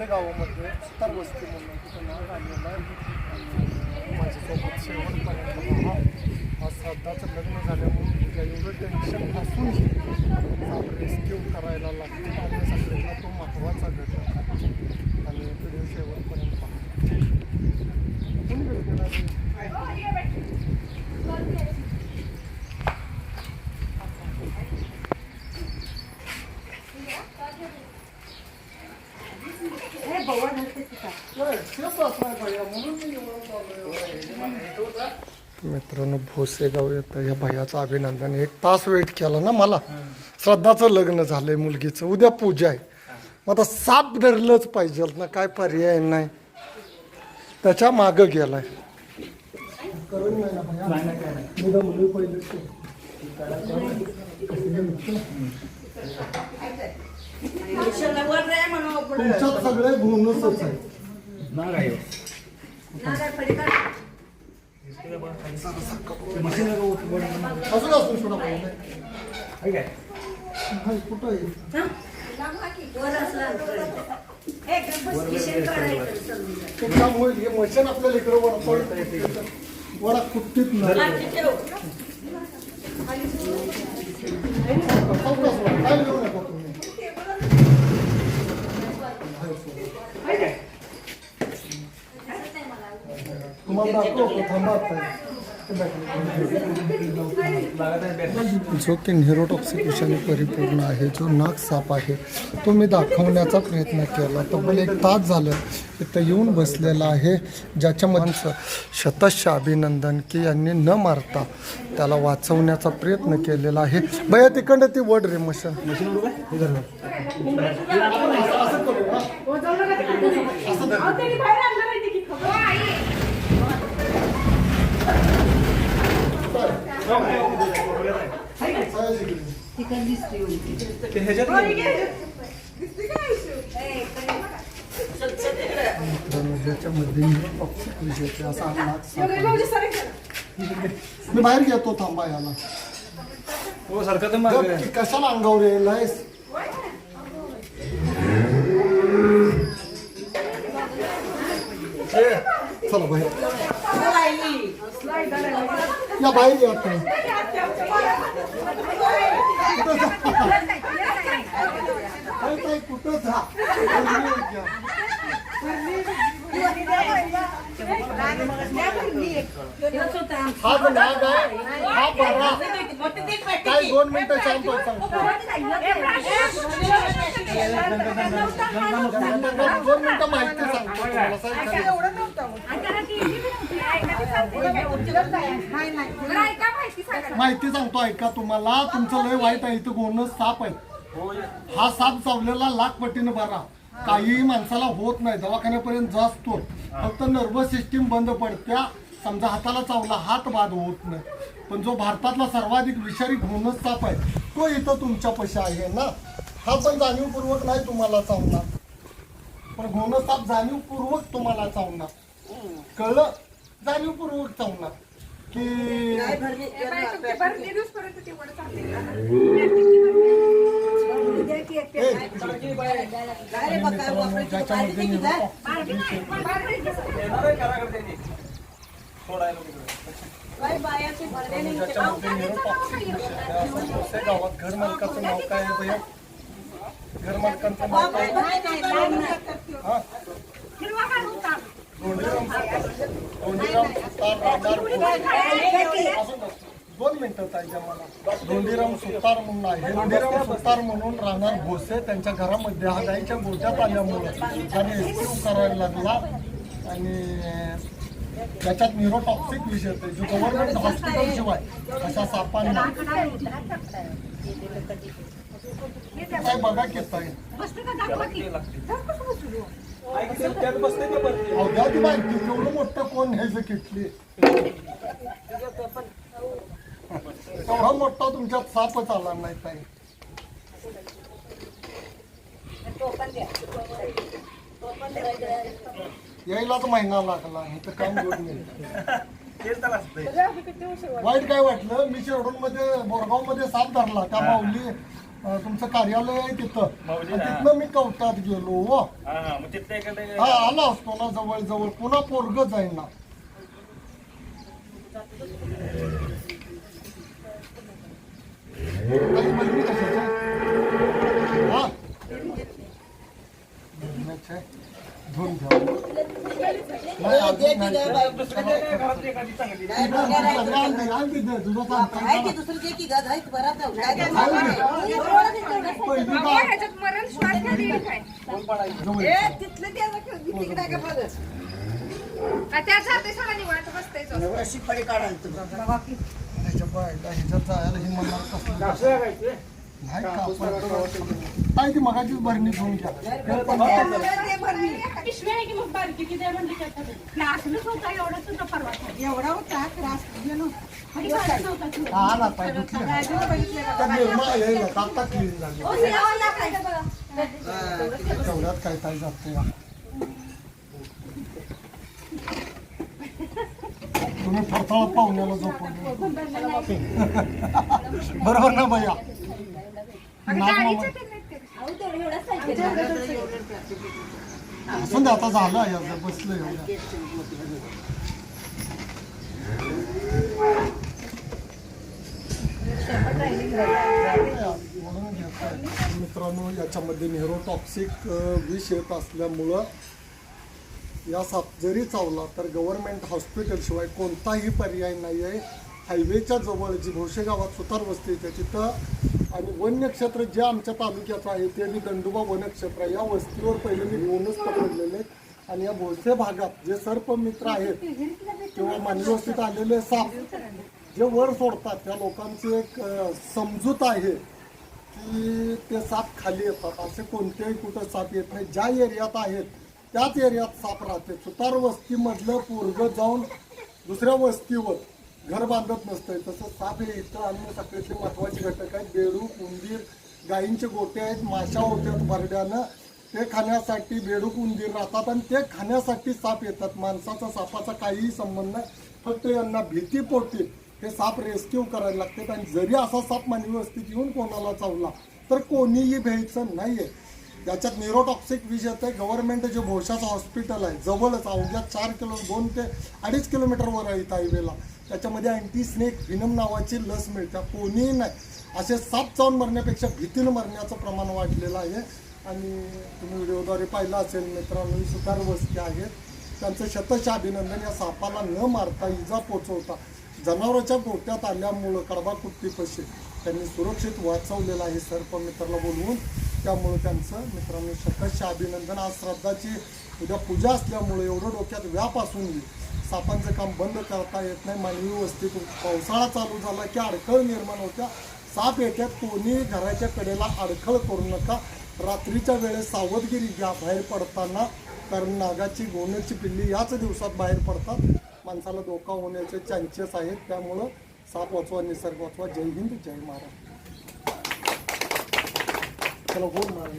भोसे गावामध्ये सुतार वस्ती म्हणून तिथं नाग आलेला आहे. माझ्यासोबत शेवटपर्यंत पहा. आज श्रद्धाचं लग्न झाल्यामुळे तिला एवढं टेन्शन असूनही रेस्क्यू करायला लागतं आणि सगळ्यांना तो महत्त्वाचा घटक आणि व्हिडिओ शेवटपर्यंत पहा. कोणी भेटणार मित्रांनो भोसेगाव येतं या भैयाचं अभिनंदन. 1 तास वेट केला ना मला. श्रद्धाचं लग्न झालंय मुलगीचं, उद्या पूजा आहे. मग आता साप धरलंच पाहिजे ना, काय पर्याय नाही. त्याच्या मागं गेलाय. करून नाही ना भैया मुली पहिले तुमच्यात सगळे गुणच आहे. अजून असून सोडा कुठं आहे काम होईल. हे मशीन आपल्याला इकडं वडा कुठतीच नाही. तुम्हाला जो की न्यूरोटॉक्सिकेशन परिपूर्ण आहे, जो नाग साप आहे, तो मी दाखवण्याचा प्रयत्न केला. तब्बल 1 तास झालं इथं येऊन बसलेला आहे. ज्याच्या माणसं शतश अभिनंदन की यांनी न मारता त्याला वाचवण्याचा प्रयत्न केलेला आहे. भैया तिकडं ती वड रे मशीन मी बाहेर घेतो. थांबा याला कशाला अंगावर येईल. चला बाहेर या, बाहेर या. कुठं जा हा जो नाग आहे हा बरा. काय 2 मिनिटं शांत सांगतो. 2 मिनिटं माहिती सांगतो माहिती सांगतो ऐका. तुम्हाला तुमचं लय वाईट आहे. इथं गोंडस साप आहे. हा साप चावलेला लाख पटीनं बरा. काही माणसाला होत नाही, दवाखान्यापर्यंत जातो. फक्त नर्वस सिस्टीम बंद पडत्या. समजा हाताला चावला, हात बाद होत नाही. पण जो भारतातला सर्वाधिक विषारी घोणस साप आहे तो इथं तुमच्यापाशी आहे ना. हा पण जाणीवपूर्वक नाही तुम्हाला चावणार, पण घोणस साप जाणीवपूर्वक तुम्हाला चावणार. कळलं? जाणीवपूर्वक चावणार की गावात घर मालकाचं नाव काय आहे भैया? घर मालकांचं नाव काय? दोन मिनिटं पाहिजे मला. धोंडीराम सुतार म्हणून आहे. धोंडीराम सुतार म्हणून राहणार भोसे. त्यांच्या घरामध्ये हा गाईच्या गोट्यात आल्यामुळं त्याने रेस्क्यू करायला लागला आणि त्याच्यात न्यूरोटॉक्सिक विषय येते जो गव्हर्नमेंट हॉस्पिटल शिवाय अशा सापांना काय बघा घेत आहे. अवघ्याची माहिती केवढं मोठं कोण ह्याचं किटली एवढा मोठा तुमच्यात सापच आला नाही ताई. यायलाच महिना लागला. तर काम गोड वाईट काय वाटलं. मी शिरडून मध्ये बोरगाव मध्ये साप धरला. त्या माऊली तुमचं कार्यालय आहे तिथं. तिथनं मी कवटात गेलो हो. हा आला असतो ना जवळ जवळ, पुन्हा पोरग जाईन ना. घेऊन घ्या. नाही ती मगाचीच भरणी घेऊन घ्या. आला पाहिजे आता क्लीन झाली. तेवढ्यात काय काय जाते. तुम्ही फडफड पाहुण्याला झोपवलं बरोबर ना भैया. असं आता झालं याचं बसलं एवढं. मित्रांनो याच्यामध्ये न्यूरोटॉक्सिक विष येत असल्यामुळं या साप जरी चावला तर गव्हर्नमेंट हॉस्पिटल शिवाय कोणताही पर्याय नाही आहे. हायवेच्या जवळ जी भोसे गावात सुतार वस्ती येते तिथं आणि वन्यक्षेत्र जे आमच्या तालुक्याचं आहे ते मी दंडोबा वनक्षेत्र आहे. या वस्तीवर पहिले मी दोनच पकडलेले आहेत आणि या भोसे भागात जे सर्पमित्र आहेत किंवा मानवी वस्तीत आलेले साप जे वर सोडतात त्या लोकांची एक समजूत आहे की ते साप खाली येतात. असे कोणत्याही कुठं साप येत नाही. ज्या एरियात आहेत त्याच एरियात साप राहते. सुतार वस्तीमधलं पोरगं जाऊन दुसऱ्या वस्तीवर घर बांधत नसतंय. तसं साप हे इथं आणि सगळ्यातले महत्त्वाचे घटक आहेत. बेडूक, उंदीर, गायींचे गोटे आहेत, माशा होत्यात भरड्यानं, ते खाण्यासाठी बेडूक उंदीर राहतात आणि ते खाण्यासाठी साप येतात. माणसाचा सापाचा काहीही संबंध नाही. फक्त यांना भीतीपोटी हे साप रेस्क्यू करायला लागतात. आणि जरी असा साप मानवी वस्तीत येऊन कोणाला चावला तर कोणीही भ्यायचं नाही आहे. याच्यात न्यूरोटॉक्सिक विष येतं. गव्हर्नमेंट जे भोशाचं हॉस्पिटल आहे जवळच अवघ्या 2 ते 2.5 किलोमीटरवर आहे इथं हायवेला. त्याच्यामध्ये अँटी स्नेक व्हिनम नावाची लस मिळते. कोणीही नाही असे साप चावून मरण्यापेक्षा भीतीनं मरण्याचं प्रमाण वाढलेलं आहे. आणि तुम्ही व्हिडिओद्वारे पाहिलं असेल मित्रांनो, ही सुतार वस्ती आहेत. त्यांचं शतश अभिनंदन. या सापाला न मारता इजा पोचवता जनावरांच्या गोट्यात आल्यामुळं कडबाकुट्टीपाशी त्यांनी सुरक्षित वाचवलेलं आहे सर्पमित्राला बोलवून. त्यामुळं त्यांचं मित्रांनो शतश अभिनंदन. आज श्राद्धाची उद्या पूजा असल्यामुळं एवढं डोक्यात व्याप असून सापांचं काम बंद करता येत नाही. मानवी वस्तीत पावसाळा चालू झाला की अडखळ निर्माण होत्या. साप येत्यात. कोणी घराच्या कडेला अडखळ करू नका. रात्रीच्या वेळेस सावधगिरी घ्या बाहेर पडताना, कारण नागाची गोण्याची पिल्ली याच दिवसात बाहेर पडतात. माणसाला धोका होण्याचे चान्सेस आहेत. त्यामुळं साप वाचवा, निसर्ग वाचवा. जय हिंद, जय महाराष्ट्र. चला बोल महाराज.